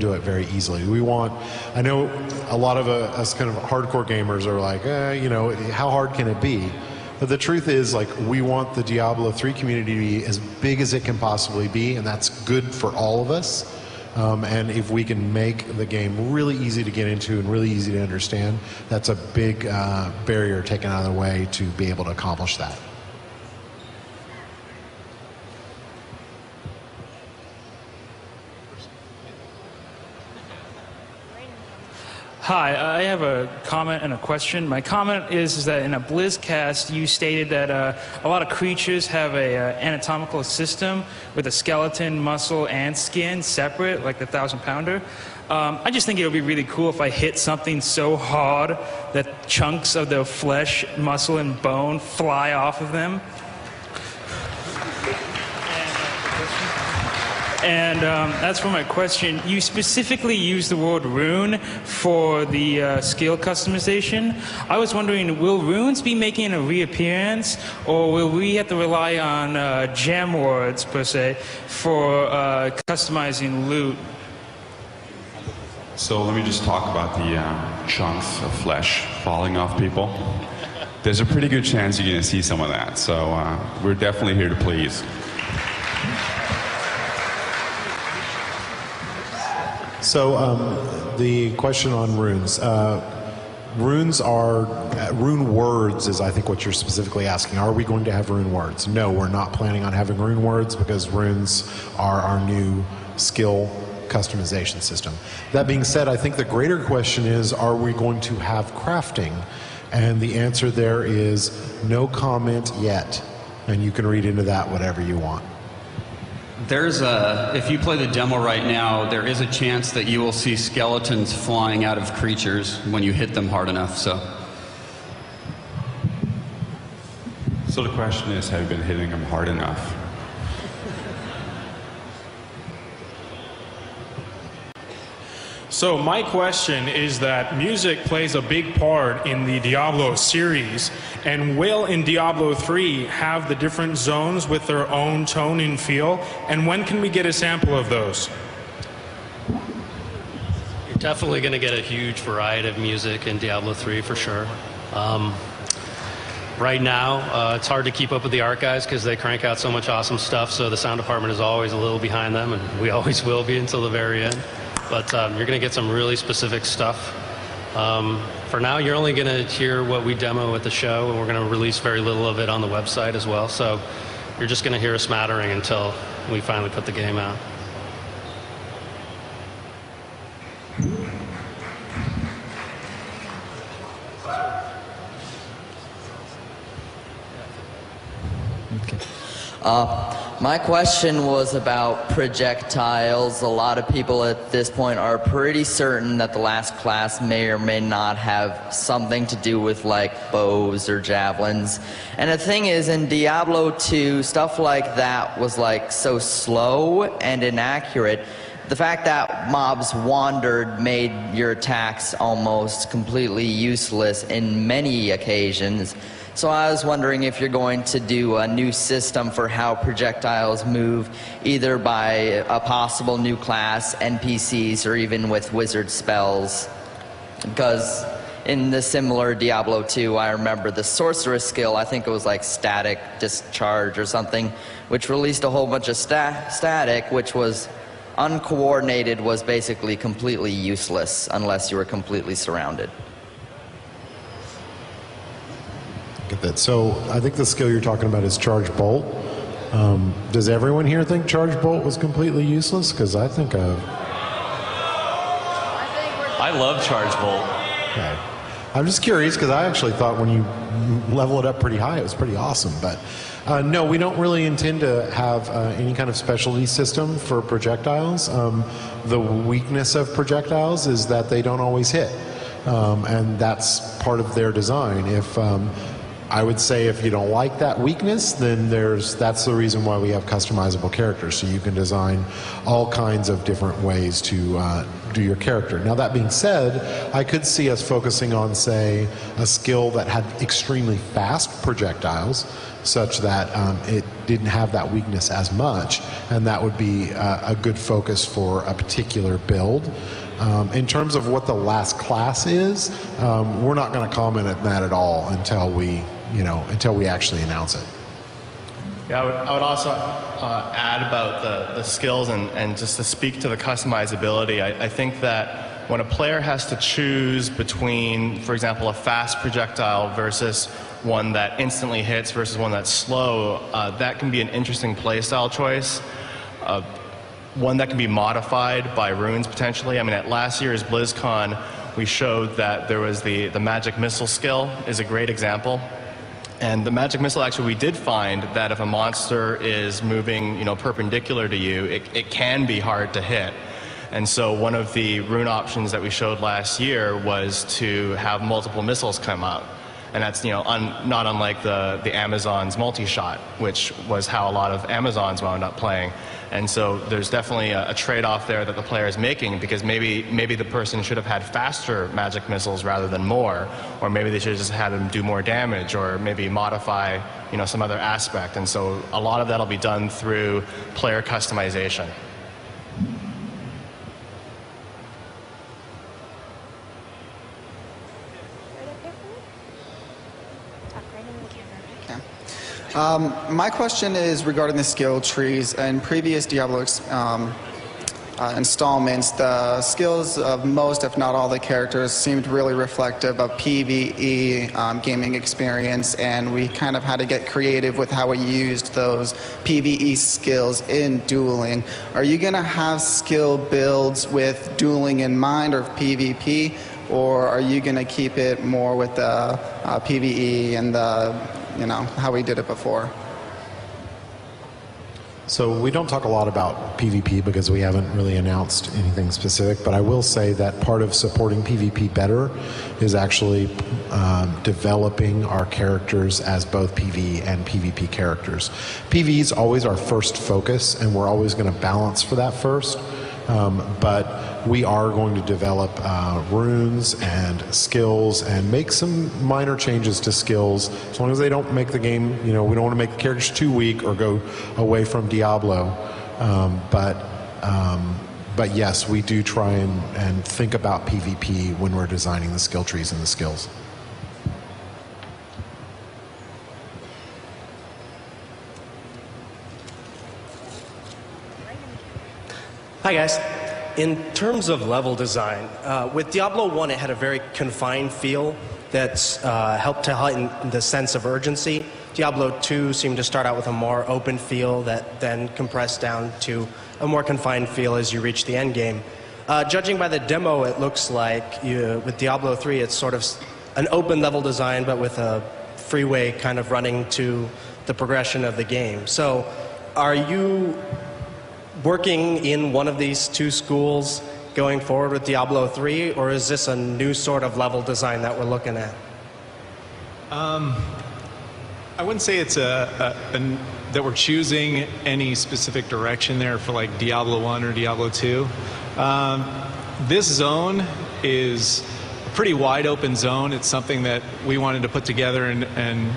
do it very easily. We want, I know a lot of us kind of hardcore gamers are like, you know, how hard can it be? But the truth is, like, we want the Diablo 3 community to be as big as it can possibly be, and that's good for all of us. And if we can make the game really easy to get into and really easy to understand, that's a big barrier taken out of the way to be able to accomplish that. Hi, I have a comment and a question. My comment is that in a BlizzCast, you stated that a lot of creatures have a anatomical system with a skeleton, muscle, and skin separate, like the 1,000-pounder. I just think it would be really cool if I hit something so hard that chunks of the flesh, muscle, and bone fly off of them. And as for my question, you specifically used the word rune for the skill customization. I was wondering, will runes be making a reappearance, or will we have to rely on gem words, per se, for customizing loot? So let me just talk about the chunks of flesh falling off people. There's a pretty good chance you're going to see some of that, so we're definitely here to please. So the question on runes. Runes are, rune words is I think what you're specifically asking. Are we going to have rune words? No, we're not planning on having rune words because runes are our new skill customization system. That being said, I think the greater question is, are we going to have crafting? And the answer there is no comment yet. And you can read into that whatever you want. There's if you play the demo right now, there is a chance that you will see skeletons flying out of creatures when you hit them hard enough, so. So the question is, have you been hitting them hard enough? So my question is that music plays a big part in the Diablo series, and will in Diablo 3 have the different zones with their own tone and feel, and when can we get a sample of those? You're definitely going to get a huge variety of music in Diablo 3 for sure. Right now, it's hard to keep up with the art guys because they crank out so much awesome stuff, so the sound department is always a little behind them, and we always will be until the very end. But you're going to get some really specific stuff. For now, you're only going to hear what we demo at the show, and we're going to release very little of it on the website as well. So you're just going to hear a smattering until we finally put the game out. My question was about projectiles. A lot of people at this point are pretty certain that the last class may or may not have something to do with like bows or javelins. And the thing is, in Diablo 2, stuff like that was like so slow and inaccurate. The fact that mobs wandered made your attacks almost completely useless in many occasions. So I was wondering if you're going to do a new system for how projectiles move, either by a possible new class, NPCs, or even with wizard spells. Because in the similar Diablo 2, I remember the sorceress skill, I think it was like static discharge or something, which released a whole bunch of static, which was uncoordinated, was basically completely useless unless you were completely surrounded. Get that. So I think the skill you're talking about is Charge Bolt. Does everyone here think Charge Bolt was completely useless? Because I think I love Charge Bolt. Okay. I'm just curious because I actually thought when you level it up pretty high, it was pretty awesome. But no, we don't really intend to have any kind of specialty system for projectiles. The weakness of projectiles is that they don't always hit. And that's part of their design. If I would say if you don't like that weakness, then that's the reason why we have customizable characters. So you can design all kinds of different ways to do your character. Now that being said, I could see us focusing on, say, a skill that had extremely fast projectiles, such that it didn't have that weakness as much, and that would be a good focus for a particular build. In terms of what the last class is, we're not going to comment on that at all until we actually announce it. Yeah, I would also add about the skills and just to speak to the customizability. I think that when a player has to choose between, for example, a fast projectile versus one that instantly hits versus one that's slow, that can be an interesting playstyle choice. One that can be modified by runes potentially. I mean, at last year's BlizzCon, we showed that there was the magic missile skill is a great example. And the magic missile, actually, we did find that if a monster is moving, perpendicular to you, it can be hard to hit. And so one of the rune options that we showed last year was to have multiple missiles come out. And that's, not unlike the Amazon's multi-shot, which was how a lot of Amazons wound up playing. And so there's definitely a trade-off there that the player is making, because maybe the person should have had faster magic missiles rather than more, or maybe they should have just had them do more damage, or maybe modify, some other aspect. And so a lot of that will be done through player customization. My question is regarding the skill trees. In previous Diablo installments, the skills of most, if not all, the characters seemed really reflective of PvE gaming experience, and we kind of had to get creative with how we used those PvE skills in dueling. Are you going to have skill builds with dueling in mind, or PvP, or are you going to keep it more with the PvE and the how we did it before? So we don't talk a lot about PvP because we haven't really announced anything specific, but I will say that part of supporting PvP better is actually developing our characters as both PvE and PvP characters. PvE is always our first focus, and we're always going to balance for that first. But we are going to develop runes and skills and make some minor changes to skills, as long as they don't make the game, we don't want to make the characters too weak or go away from Diablo. But yes, we do try and think about PvP when we're designing the skill trees and the skills. Hi guys. In terms of level design, with Diablo 1 it had a very confined feel that's helped to heighten the sense of urgency. Diablo 2 seemed to start out with a more open feel that then compressed down to a more confined feel as you reach the end game. Judging by the demo, it looks like with Diablo 3 it's sort of an open level design, but with a freeway kind of running to the progression of the game. So are you working in one of these two schools going forward with Diablo 3, or is this a new sort of level design that we're looking at? I wouldn't say it's that we're choosing any specific direction there for like Diablo 1 or Diablo 2. This zone is a pretty wide open zone. It's something that we wanted to put together and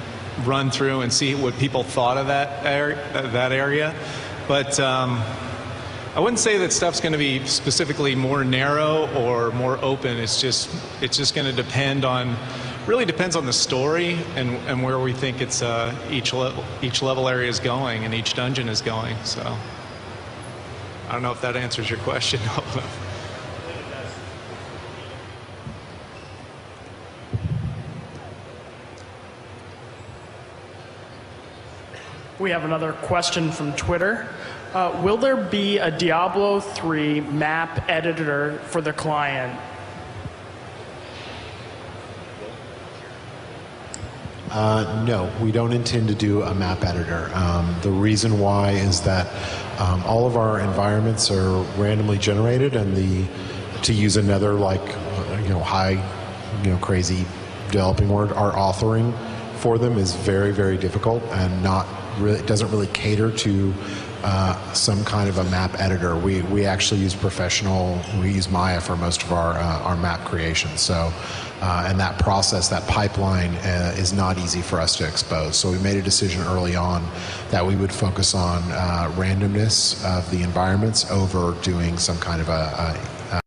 run through and see what people thought of that area. But I wouldn't say that stuff's going to be specifically more narrow or more open. It's just going to depend on, really depends on the story and where we think it's each level area is going and each dungeon is going. So I don't know if that answers your question. We have another question from Twitter. Will there be a Diablo 3 map editor for the client? No, we don't intend to do a map editor. The reason why is that all of our environments are randomly generated, and to use another crazy developing word, our authoring for them is very, very difficult and not really, it doesn't really cater to some kind of a map editor. We actually use we use Maya for most of our map creation. So, and that process, that pipeline is not easy for us to expose. So we made a decision early on that we would focus on randomness of the environments over doing some kind of a